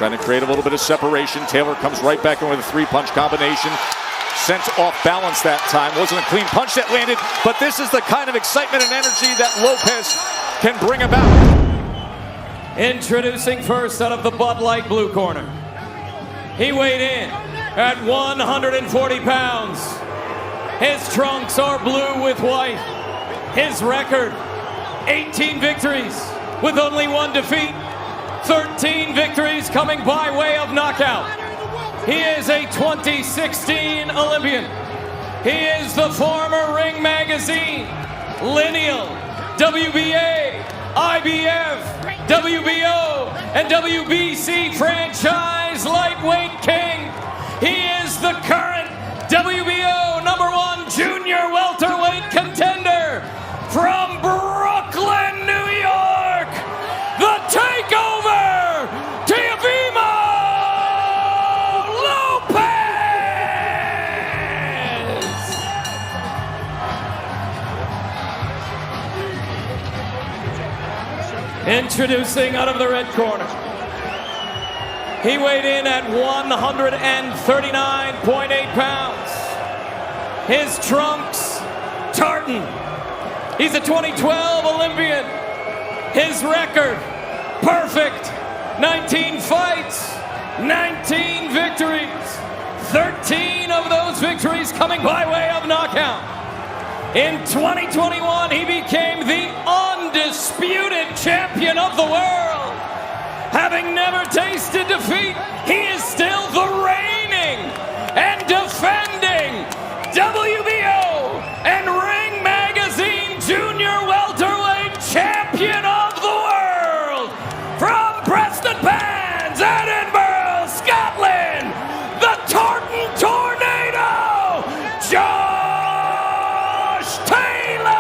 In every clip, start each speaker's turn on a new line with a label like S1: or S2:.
S1: Trying to create a little bit of separation. Taylor comes right back in with a three-punch combination. Sent off balance that time. Wasn't a clean punch that landed, but this is the kind of excitement and energy that Lopez can bring about.
S2: Introducing first out of the Bud Light blue corner. He weighed in at 140 pounds. His trunks are blue with white. His record, 18 victories with only 1 defeat. 13 victories coming by way of knockout. He is a 2016 Olympian. He is the former Ring Magazine, Lineal, WBA, IBF, WBO, and WBC franchise lightweight king. He is the current WBO #1 junior welterweight contender from Brooklyn, New York. The takeover, Teofimo Lopez! Introducing out of the red corner. He weighed in at 139.8 pounds. His trunks, tartan. He's a 2012 Olympian. His record, perfect. 19 fights, 19 victories. 13 of those victories coming by way of knockout. In 2021, he became the undisputed champion of the world. Having never tasted defeat, he is still the reigning and defending WBO and Ring Magazine Junior Welterweight Champion of the World. From Preston Pans, Edinburgh, Scotland, the Tartan Tornado, Josh Taylor!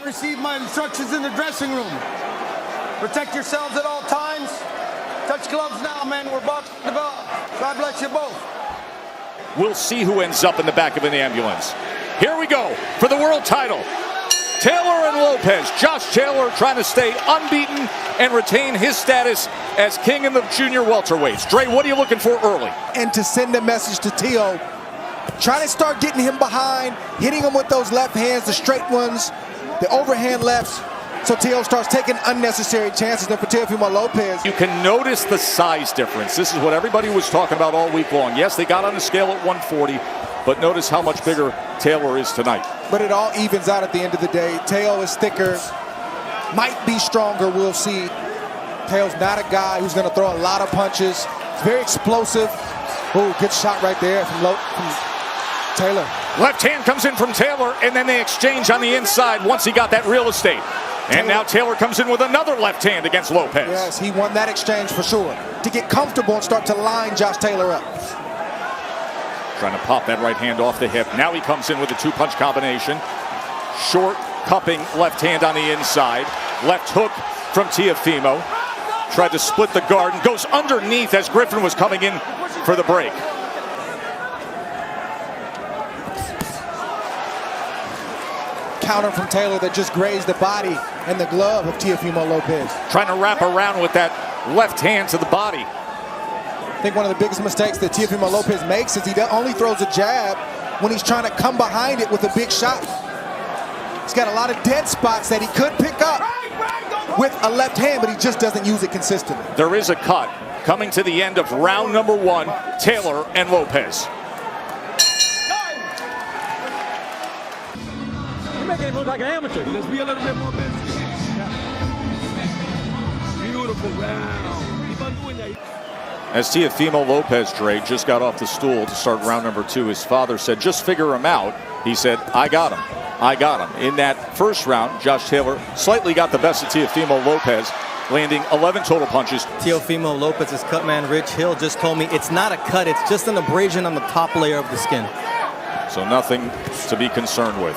S3: Receive my instructions in the dressing room. Protect yourselves at all times. Touch gloves now, men. We're about to develop. God bless you both.
S1: We'll see who ends up in the back of an ambulance. Here we go for the world title. Taylor and Lopez. Josh Taylor trying to stay unbeaten and retain his status as king in the junior welterweights. Dre, what are you looking for early?
S4: And to send a message to Teo. Try to start getting him behind, hitting him with those left hands, the straight ones, the overhand lefts. So Teo starts taking unnecessary chances. Then for Teofimo Lopez,
S1: You can notice the size difference. This is what everybody was talking about all week long. Yes, they got on the scale at 140, but notice how much bigger Taylor is tonight.
S4: but it all evens out at the end of the day. Teo is thicker, might be stronger, we'll see. Teo's not a guy who's gonna throw a lot of punches. He's very explosive. Oh, good shot right there from Taylor.
S1: Left hand comes in from Taylor, and then they exchange on the inside once he got that real estate. And now Taylor comes in with another left hand against Lopez.
S4: Yes, he won that exchange for sure. To get comfortable and start to line Josh Taylor up.
S1: Trying to pop that right hand off the hip. Now he comes in with a two-punch combination. Short cupping left hand on the inside. Left hook from Teofimo. Tried to split the guard and goes underneath as Griffin was coming in for the break.
S4: Counter from Taylor that just grazed the body and the glove of Teofimo Lopez.
S1: Trying to wrap around with that left hand to the body.
S4: I think one of the biggest mistakes that Teofimo Lopez makes is he only throws a jab when he's trying to come behind it with a big shot. He's got a lot of dead spots that he could pick up with a left hand, but he just doesn't use it consistently.
S1: There is a cut coming to the end of round number one, Taylor and Lopez.
S5: You're making him look like an amateur. Let's be a little bit more business. Beautiful round. Keep on doing that.
S1: As Teofimo Lopez, Dre, just got off the stool to start round number two, his father said, just figure him out. He said, I got him. I got him. In that first round, Josh Taylor slightly got the best of Teofimo Lopez, landing 11 total punches.
S6: Teofimo Lopez's cutman, Rich Hill, just told me it's not a cut, it's just an abrasion on the top layer of the skin.
S1: So nothing to be concerned with.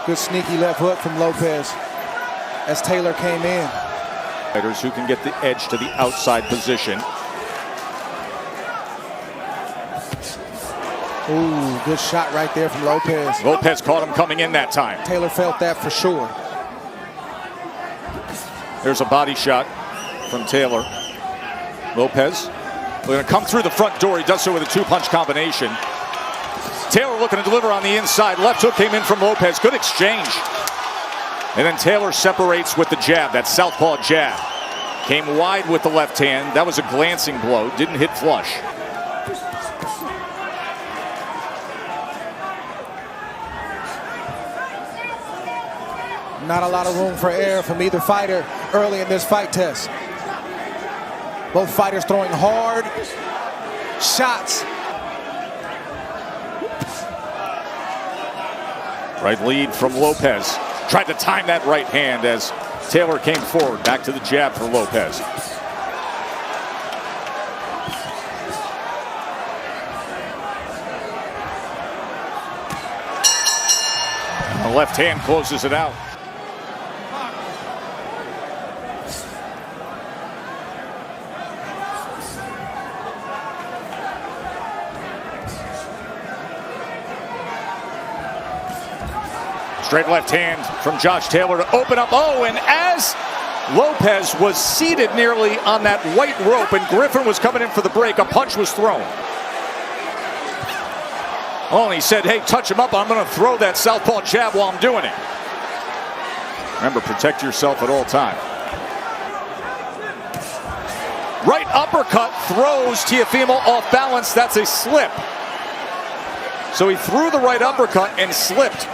S4: Good sneaky left hook from Lopez as Taylor came in.
S1: Fighters who can get the edge to the outside position.
S4: Ooh, good shot right there from Lopez.
S1: Lopez caught him coming in that time.
S4: Taylor felt that for sure.
S1: There's a body shot from Taylor. Lopez, we're going to come through the front door. He does so with a two-punch combination. Taylor looking to deliver on the inside. Left hook came in from Lopez. Good exchange. And then Taylor separates with the jab, that southpaw jab. Came wide with the left hand. That was a glancing blow. Didn't hit flush.
S4: Not a lot of room for error from either fighter early in this fight test. Both fighters throwing hard shots.
S1: Right lead from Lopez. Tried to time that right hand as Taylor came forward. Back to the jab for Lopez. The left hand closes it out. Straight left hand from Josh Taylor to open up. Oh, and as Lopez was seated nearly on that white rope and Griffin was coming in for the break, a punch was thrown. Oh, and he said, hey, touch him up. I'm going to throw that southpaw jab while I'm doing it. Remember, protect yourself at all times. Right uppercut throws Teofimo off balance. That's a slip. So he threw the right uppercut and slipped.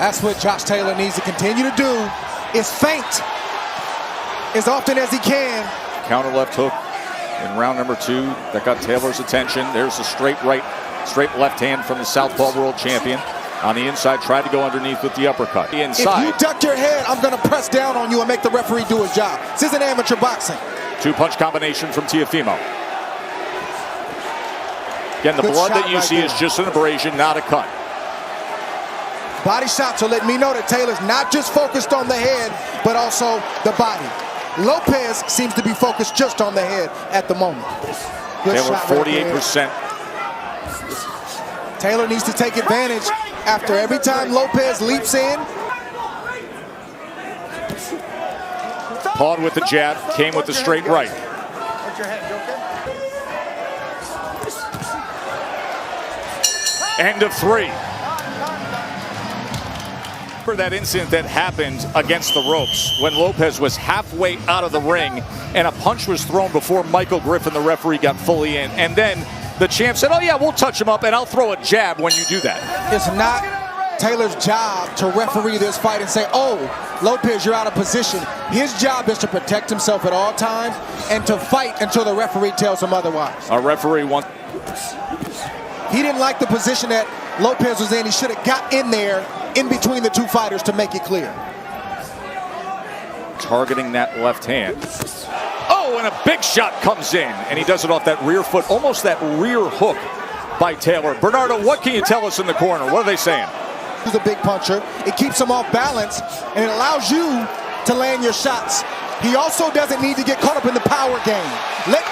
S4: That's what Josh Taylor needs to continue to do, is feint as often as he can.
S1: Counter left hook in round number 2 that got Taylor's attention. There's a straight left hand from the southpaw world champion. On the inside, tried to go underneath with the uppercut. The inside.
S4: If you duck your head, I'm going to press down on you and make the referee do his job. This isn't amateur boxing.
S1: Two-punch combination from Teofimo. Again, the blood that you see is just an abrasion, not a cut.
S4: Body shots are letting me know that Taylor's not just focused on the head, but also the body. Lopez seems to be focused just on the head at the moment. Good
S1: Taylor,
S4: shot right
S1: 48%.
S4: Taylor needs to take advantage after every time Lopez leaps in.
S1: Pawed with the jab, came with the straight right.
S3: Watch your head, you okay?
S1: End of 3. For that incident that happened against the ropes when Lopez was halfway out of the ring and a punch was thrown before Michael Griffin, the referee, got fully in. And then the champ said, oh yeah, we'll touch him up and I'll throw a jab when you do that.
S4: It's not Taylor's job to referee this fight and say, oh, Lopez, you're out of position. His job is to protect himself at all times and to fight until the referee tells him otherwise.
S1: Our referee wants...
S4: He didn't like the position that Lopez was in. He should have got in there in between the two fighters to make it clear.
S1: Targeting that left hand. Oh, and a big shot comes in, and he does it off that rear foot, almost that rear hook by Taylor. Bernardo, what can you tell us in the corner? What are they saying?
S4: He's a big puncher. It keeps him off balance, and it allows you to land your shots. He also doesn't need to get caught up in the power game. Let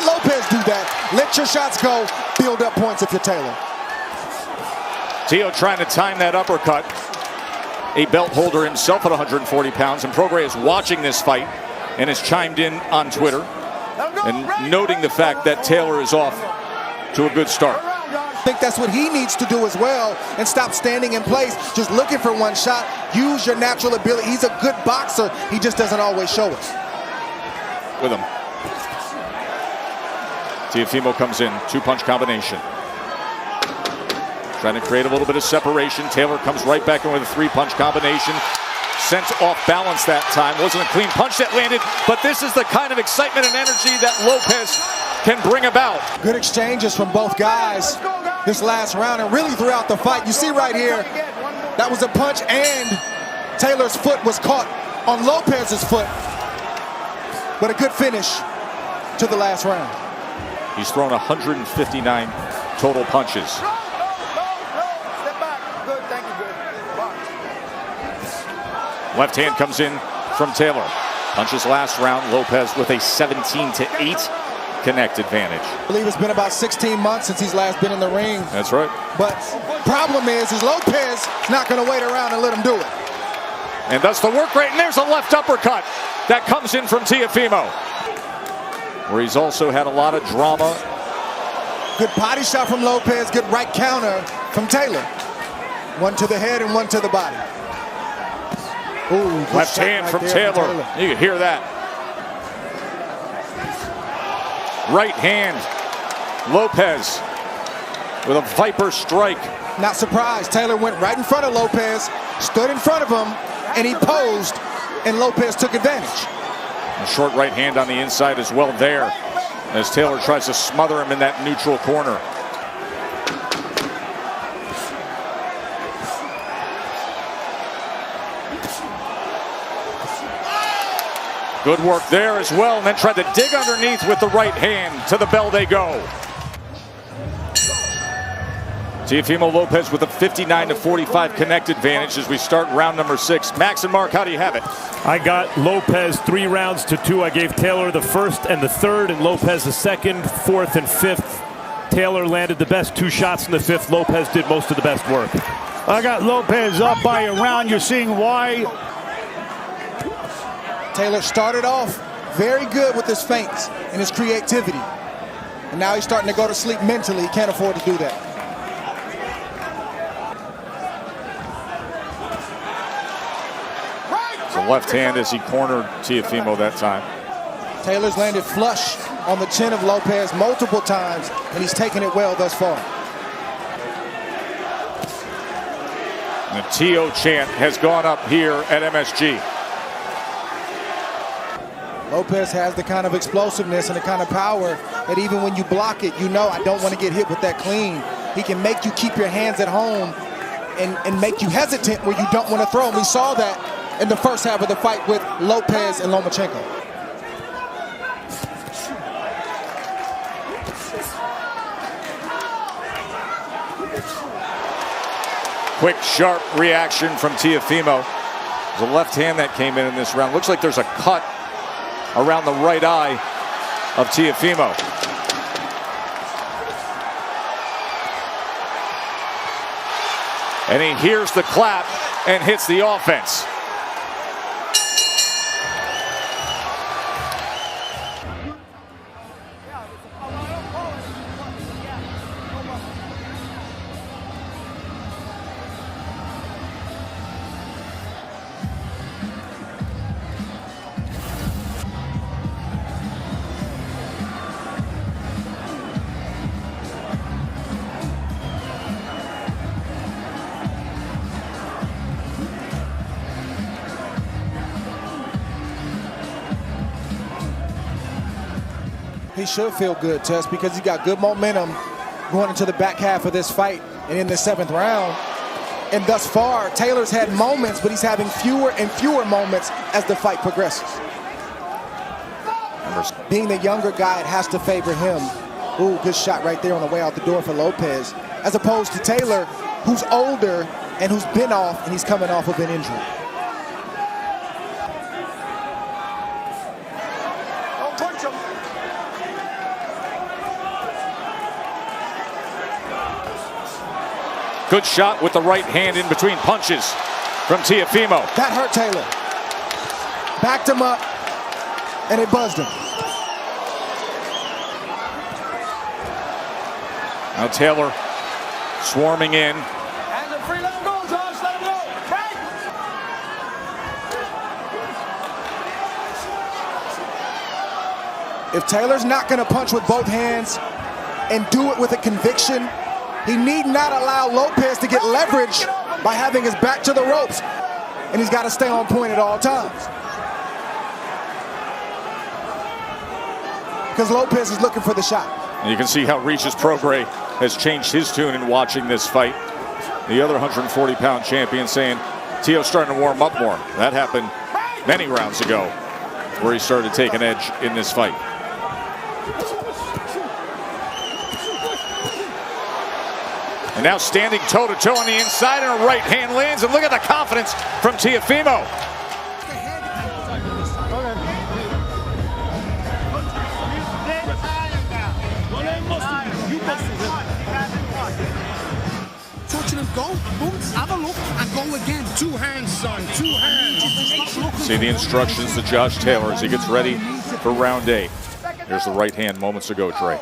S4: Lopez do that. Let your shots go. Build up points if you're Taylor.
S1: Teo trying to time that uppercut. A belt holder himself at 140 pounds, and Prograis is watching this fight and has chimed in on Twitter and noting the fact that Taylor is off to a good start.
S4: I think that's what he needs to do as well, and stop standing in place, just looking for one shot. Use your natural ability. He's a good boxer. He just doesn't always show it.
S1: With him. Teofimo comes in, two-punch combination. Trying to create a little bit of separation. Taylor comes right back in with a three-punch combination. Sent off balance that time. Wasn't a clean punch that landed, but this is the kind of excitement and energy that Lopez can bring about.
S4: Good exchanges from both guys this last round and really throughout the fight. You see right here, that was a punch and Taylor's foot was caught on Lopez's foot. But a good finish to the last round.
S1: He's thrown 159 total punches. Left hand comes in from Taylor. Punches last round. Lopez with a 17-8 connect advantage.
S4: I believe it's been about 16 months since he's last been in the ring.
S1: That's right.
S4: But problem is Lopez is not going to wait around and let him do it.
S1: And that's the work rate, and there's a left uppercut that comes in from Teofimo, where he's also had a lot of drama.
S4: Good body shot from Lopez, good right counter from Taylor. One to the head and one to the body. Ooh,
S1: left hand
S4: right
S1: from Taylor. You can hear that. Right hand, Lopez with a viper strike.
S4: Not surprised. Taylor went right in front of Lopez, stood in front of him, and he posed, and Lopez took advantage.
S1: A short right hand on the inside as well there, as Taylor tries to smother him in that neutral corner. Good work there as well, and then tried to dig underneath with the right hand. To the bell they go. Teofimo Lopez with a 59-45 connect advantage as we start round number 6. Max and Mark, how do you have it?
S7: I got Lopez 3 rounds to 2. I gave Taylor the first and the third, and Lopez the second, fourth, and fifth. Taylor landed the best 2 shots in the fifth. Lopez did most of the best work.
S8: I got Lopez up by a round. You're seeing why.
S4: Taylor started off very good with his feints and his creativity. And now he's starting to go to sleep mentally. He can't afford to do that.
S1: The left hand as he cornered Teofimo that time.
S4: Taylor's landed flush on the chin of Lopez multiple times, and he's taken it well thus far.
S1: And the Teo chant has gone up here at MSG.
S4: Lopez has the kind of explosiveness and the kind of power that even when you block it, you know I don't want to get hit with that clean. He can make you keep your hands at home and make you hesitant where you don't want to throw. And we saw that in the first half of the fight with Lopez and Lomachenko.
S1: Quick, sharp reaction from Teofimo. There's a left hand that came in this round. Looks like there's a cut around the right eye of Teofimo. And he hears the clap and hits the offense.
S4: He should feel good, Tess, because he got good momentum going into the back half of this fight and in the 7th round. And thus far, Taylor's had moments, but he's having fewer and fewer moments as the fight progresses. Being the younger guy, it has to favor him. Ooh, good shot right there on the way out the door for Lopez, as opposed to Taylor, who's older and who's been off, and he's coming off of an injury.
S1: Good shot with the right hand in between punches from Teofimo.
S4: That hurt Taylor. Backed him up, and it buzzed him.
S1: Now Taylor swarming in.
S3: Hands are free, let him go, Josh, let him go. Right.
S4: If Taylor's not going to punch with both hands and do it with a conviction, he need not allow Lopez to get leverage by having his back to the ropes. And he's got to stay on point at all times. Because Lopez is looking for the shot.
S1: And you can see how Regis Prograis has changed his tune in watching this fight. The other 140-pound champion saying, Teo's starting to warm up more. That happened many rounds ago where he started taking edge in this fight. And now standing toe-to-toe on the inside, and a right hand lands, and look at the confidence from Teofimo.
S9: go, boom, have a look, and go again. Two hands, son, two hands.
S1: See the instructions to Josh Taylor as he gets ready for round 8. Here's the right hand moments ago, Trey.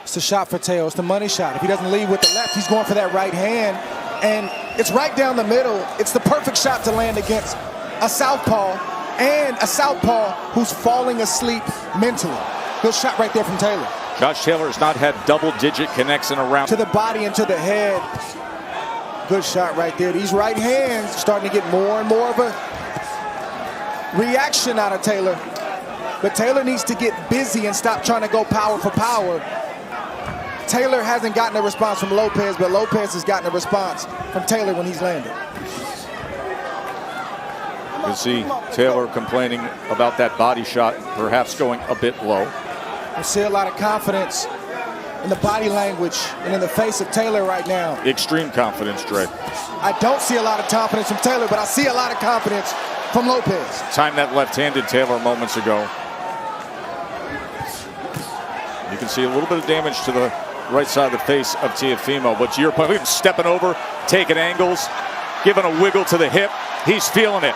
S4: It's a shot for Teo. It's the money shot. If he doesn't lead with the left, he's going for that right hand. And it's right down the middle. It's the perfect shot to land against a southpaw, and a southpaw who's falling asleep mentally. Good shot right there from Taylor.
S1: Josh Taylor has not had double-digit connects in a round.
S4: To the body and to the head. Good shot right there. These right hands starting to get more and more of a reaction out of Taylor. But Taylor needs to get busy and stop trying to go power for power. Taylor hasn't gotten a response from Lopez, but Lopez has gotten a response from Taylor when he's landed.
S1: You can see Taylor complaining about that body shot perhaps going a bit low.
S4: I see a lot of confidence in the body language and in the face of Taylor right now.
S1: Extreme confidence, Dre.
S4: I don't see a lot of confidence from Taylor, but I see a lot of confidence from Lopez.
S1: Timed that left-handed Taylor moments ago. You can see a little bit of damage to the right side of the face of Teofimo, but to your point, he's stepping over, taking angles, giving a wiggle to the hip. He's feeling it.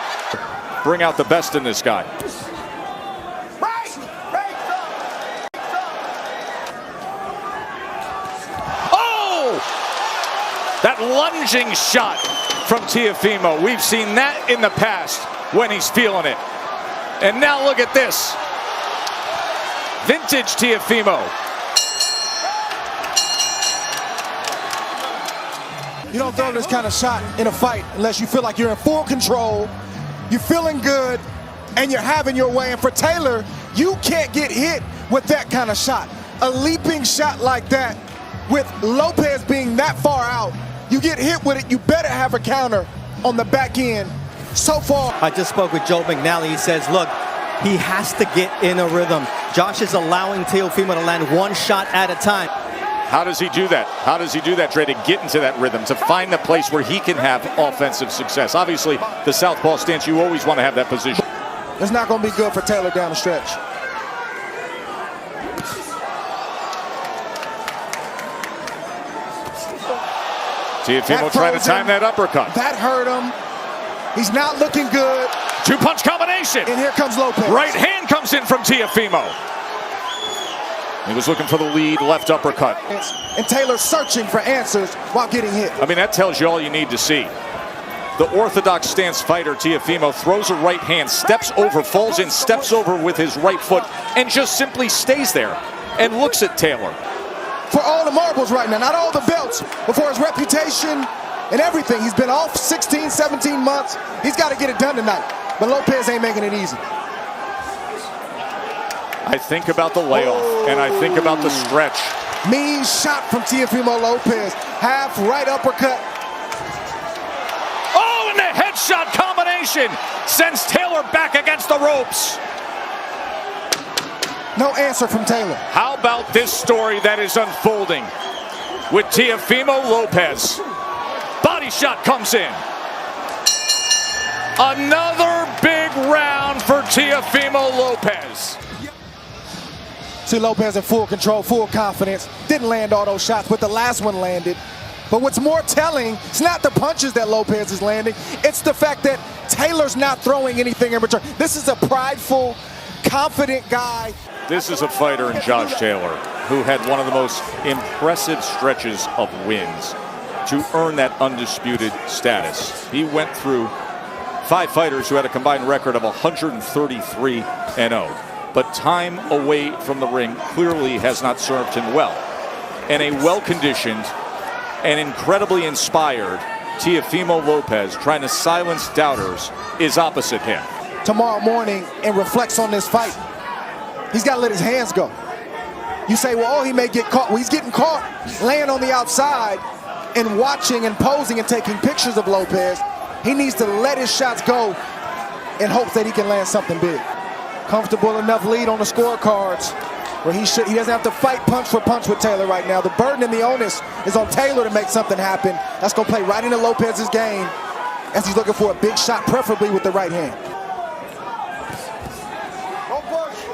S1: Bring out the best in this guy. Oh! That lunging shot from Teofimo. We've seen that in the past when he's feeling it. And now look at this. Vintage Teofimo.
S4: You don't throw this kind of shot in a fight unless you feel like you're in full control, you're feeling good, and you're having your way. And for Taylor, you can't get hit with that kind of shot. A leaping shot like that, with Lopez being that far out, you get hit with it, you better have a counter on the back end. So far,
S6: I just spoke with Joe McNally. He says, look, he has to get in a rhythm. Josh is allowing Teofimo to land one shot at a time.
S1: How does he do that? How does he do that, Trey, to get into that rhythm, to find the place where he can have offensive success? Obviously, the southpaw stance, you always want to have that position.
S4: It's not going to be good for Taylor down the stretch.
S1: Teofimo trying to time that uppercut.
S4: That hurt him. He's not looking good.
S1: Two-punch combination.
S4: And here comes Lopez.
S1: Right hand comes in from Teofimo. He was looking for the lead left uppercut.
S4: And Taylor searching for answers while getting hit.
S1: I mean, that tells you all you need to see. The orthodox stance fighter, Teofimo, throws a right hand, steps over, falls in, steps over with his right foot, and just simply stays there and looks at Taylor.
S4: For all the marbles right now, not all the belts, but for his reputation and everything. He's been off 16, 17 months. He's got to get it done tonight. But Lopez ain't making it easy.
S1: I think about the layoff, and I think about the stretch.
S4: Mean shot from Teofimo Lopez. Half right uppercut.
S1: Oh, and the headshot combination sends Taylor back against the ropes.
S4: No answer from Taylor.
S1: How about this story that is unfolding with Teofimo Lopez? Body shot comes in. Another big round for Teofimo Lopez.
S4: See Lopez in full control, full confidence. Didn't land all those shots, but the last one landed. But what's more telling, it's not the punches that Lopez is landing. It's the fact that Taylor's not throwing anything in return. This is a prideful, confident guy.
S1: This is a fighter in Josh Taylor who had one of the most impressive stretches of wins to earn that undisputed status. He went through 5 fighters who had a combined record of 133-0. But time away from the ring clearly has not served him well. And a well-conditioned and incredibly inspired Teofimo Lopez trying to silence doubters is opposite him.
S4: Tomorrow morning and reflects on this fight. He's got to let his hands go. You say, well, oh, he may get caught. Well, he's getting caught laying on the outside and watching and posing and taking pictures of Lopez. He needs to let his shots go in hopes that he can land something big. Comfortable enough lead on the scorecards where he doesn't have to fight punch for punch with Taylor right now. The burden and the onus is on Taylor to make something happen. That's going to play right into Lopez's game as he's looking for a big shot, preferably with the right hand.
S3: Don't push.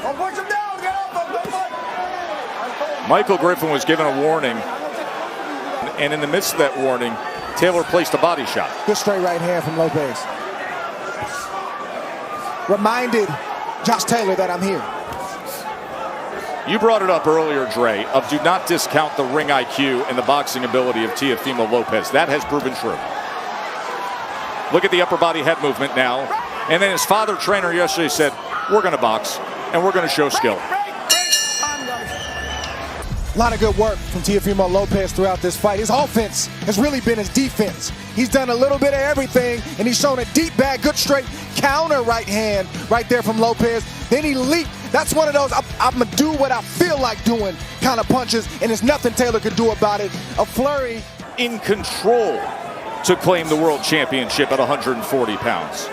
S3: Don't push him down. Get off him. Don't push.
S1: Michael Griffin was given a warning, and in the midst of that warning, Taylor placed a body shot.
S4: Good straight right hand from Lopez. Reminded Josh Taylor that I'm here.
S1: You brought it up earlier, Dre, of do not discount the ring IQ and the boxing ability of Teofimo Lopez. That has proven true. Look at the upper body head movement now. And then his father trainer yesterday said, we're going to box and we're going to show skill.
S4: A lot of good work from Teofimo Lopez throughout this fight. His offense has really been his defense. He's done a little bit of everything, and he's shown a deep bag, good straight counter right hand right there from Lopez. Then he leaped. That's one of those, I'm going to do what I feel like doing kind of punches, and there's nothing Taylor could do about it. A flurry.
S1: In control to claim the world championship at 140 pounds.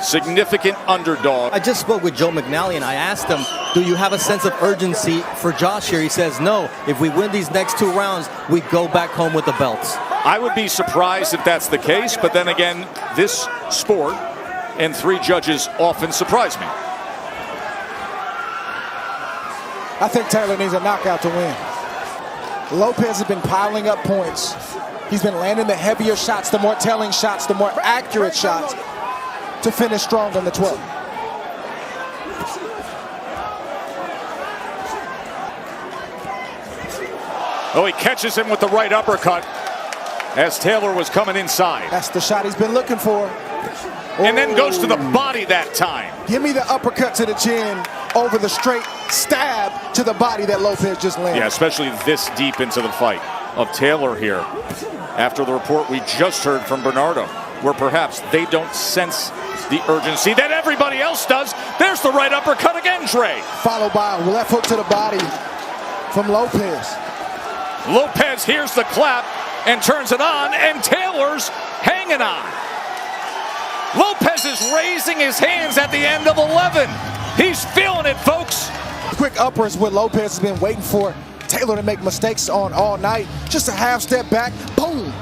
S1: Significant underdog.
S6: I just spoke with Joe McNally and I asked him, do you have a sense of urgency for Josh here? He says, no. If we win these next 2 rounds, we go back home with the belts.
S1: I would be surprised if that's the case, but then again, this sport and 3 judges often surprise me.
S4: I think Taylor needs a knockout to win. Lopez has been piling up points. He's been landing the heavier shots, the more telling shots, the more accurate shots to finish strong on the 12th.
S1: Oh, he catches him with the right uppercut as Taylor was coming inside.
S4: That's the shot he's been looking for.
S1: And then goes to the body that time.
S4: Give me the uppercut to the chin over the straight stab to the body that Lopez just landed.
S1: Yeah, especially this deep into the fight of Taylor here. After the report we just heard from Bernardo, where perhaps they don't sense the urgency that everybody else does. There's the right uppercut again, Dre.
S4: Followed by a left hook to the body from Lopez.
S1: Lopez hears the clap and turns it on, and Taylor's hanging on. Lopez is raising his hands at the end of 11. He's feeling it, folks.
S4: Quick upper is what Lopez has been waiting for Taylor to make mistakes on all night. Just a half step back, boom.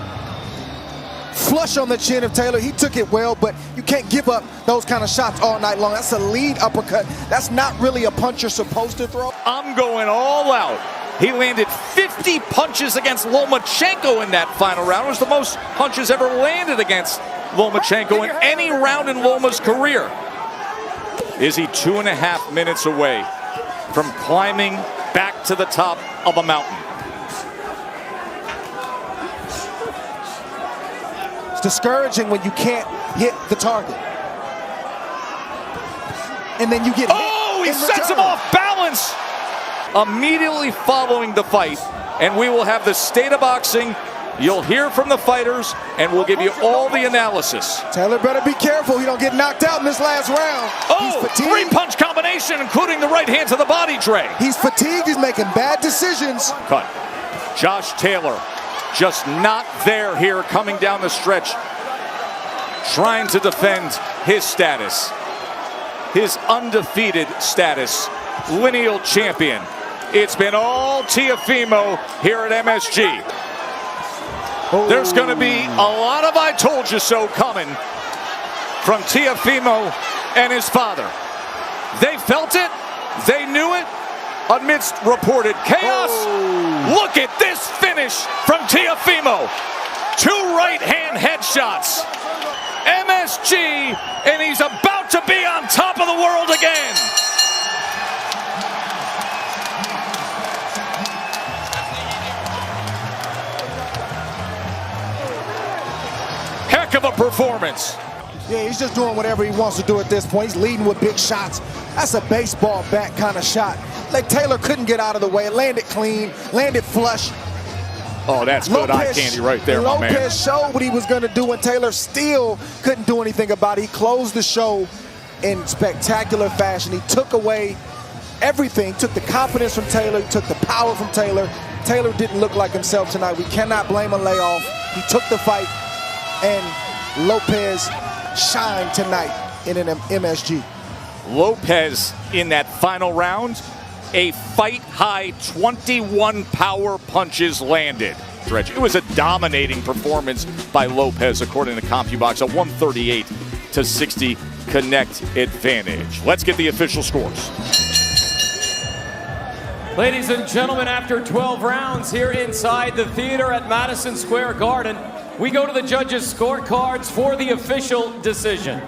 S4: Flush on the chin of Taylor. He took it well, but you can't give up those kind of shots all night long. That's a lead uppercut. That's not really a punch you're supposed to throw.
S1: I'm going all out. He landed 50 punches against Lomachenko in that final round. It was the most punches ever landed against Lomachenko in any round in Loma's career. Is he 2.5 minutes away from climbing back to the top of a mountain?
S4: It's discouraging when you can't hit the target. And then you get
S1: hit. He sets him off balance. Immediately following the fight, and we will have the state of boxing. You'll hear from the fighters, and we'll give you all the analysis.
S4: Taylor better be careful he don't get knocked out in this last round.
S1: Oh, 3-punch combination, including the right hand to the body, Dre.
S4: He's fatigued. He's making bad decisions.
S1: Cut. Josh Taylor just not there here coming down the stretch, trying to defend his status, his undefeated status, lineal champion. It's been all Teofimo here at MSG. There's going to be a lot of I told you so coming from Teofimo and his father. They felt it. They knew it amidst reported chaos. Look at this finish from Teofimo. 2 right-hand headshots. MSG, and he's about to be on top of the world again. Heck of a performance.
S4: Yeah, he's just doing whatever he wants to do at this point. He's leading with big shots. That's a baseball bat kind of shot. Like Taylor couldn't get out of the way. It landed clean, landed flush.
S1: Oh, that's good eye candy right there, my man.
S4: Lopez showed what he was going to do, and Taylor still couldn't do anything about it. He closed the show in spectacular fashion. He took away everything, took the confidence from Taylor, took the power from Taylor. Taylor didn't look like himself tonight. We cannot blame a layoff. He took the fight, and Lopez shined tonight in an MSG.
S1: Lopez in that final round, a fight-high 21 power punches landed. It was a dominating performance by Lopez, according to CompuBox, a 138-60 connect advantage. Let's get the official scores.
S2: Ladies and gentlemen, after 12 rounds here inside the theater at Madison Square Garden, we go to the judges' scorecards for the official decision.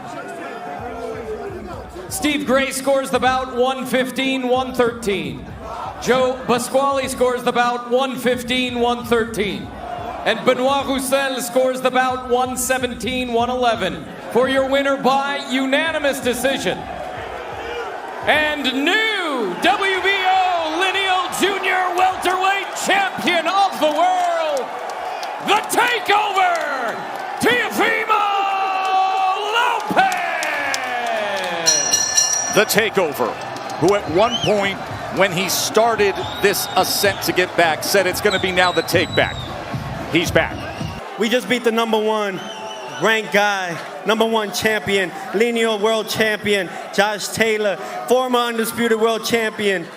S2: Steve Gray scores the bout 115-113. Joe Pasquale scores the bout 115-113. And Benoit Roussel scores the bout 117-111 for your winner by unanimous decision. And new WBO Lineal Junior Welterweight Champion of the World, The Takeover, Teofimo Lopez!
S1: The Takeover, who at one point when he started this ascent to get back said it's going to be now the take back. He's back.
S10: We just beat the #1 ranked guy, #1 champion, lineal world champion, Josh Taylor, former undisputed world champion,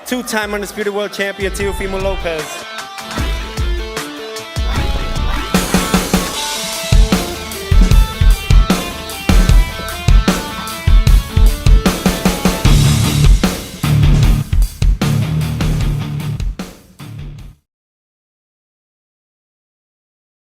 S10: 2-time undisputed world champion, Teofimo Lopez.